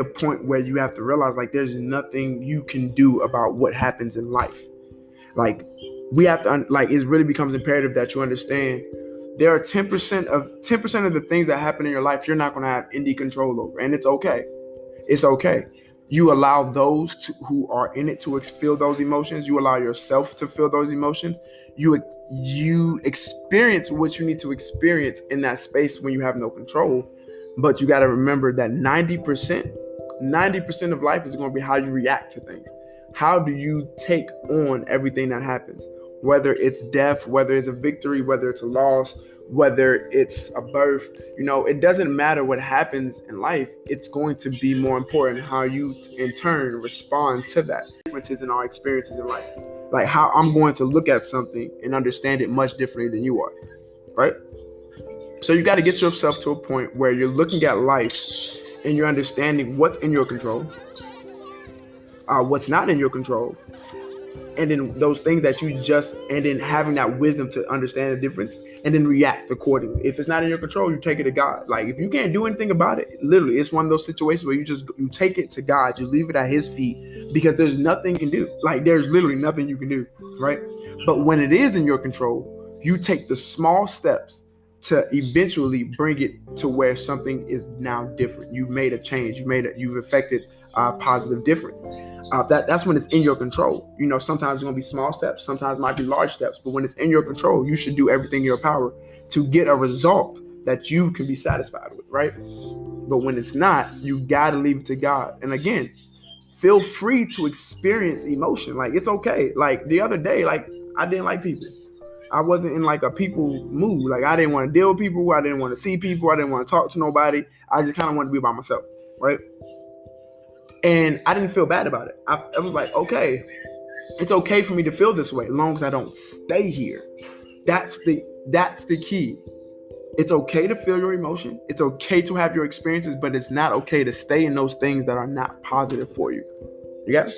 the point where you have to realize like there's nothing you can do about what happens in life. Like we have to like it really becomes imperative that you understand there are 10% of the things that happen in your life you're not going to have any control over, and it's okay. It's okay. You allow who are in it to feel those emotions. You allow yourself to feel those emotions. You experience what you need to experience in that space when you have no control. But you got to remember that 90% of life is going to be how you react to things. How do you take on everything that happens? Whether it's death, whether it's a victory, whether it's a loss, whether it's a birth, it doesn't matter what happens in life. It's going to be more important how you in turn respond to that. Differences in our experiences in life. Like how I'm going to look at something and understand it much differently than you are, right? So you got to get yourself to a point where you're looking at life and you're understanding what's in your control, what's not in your control, and then those things that and then having that wisdom to understand the difference and then react accordingly. If it's not in your control, you take it to God. Like if you can't do anything about it, literally, it's one of those situations where you take it to God, you leave it at His feet, because there's nothing you can do. Like there's literally nothing you can do, right? But when it is in your control, you take the small steps to eventually bring it to where something is now different. You've made a change. You've affected a positive difference. That's when it's in your control. Sometimes it's going to be small steps. Sometimes it might be large steps. But when it's in your control, you should do everything in your power to get a result that you can be satisfied with, right? But when it's not, you got to leave it to God. And again, feel free to experience emotion. Like it's okay. Like the other day, like I didn't like people. I wasn't in like a people mood. Like I didn't want to deal with people. I didn't want to see people. I didn't want to talk to nobody. I just kind of wanted to be by myself, right? And I didn't feel bad about it. I was like, okay, it's okay for me to feel this way as long as I don't stay here. That's the key. It's okay to feel your emotion. It's okay to have your experiences, but it's not okay to stay in those things that are not positive for you. You got it?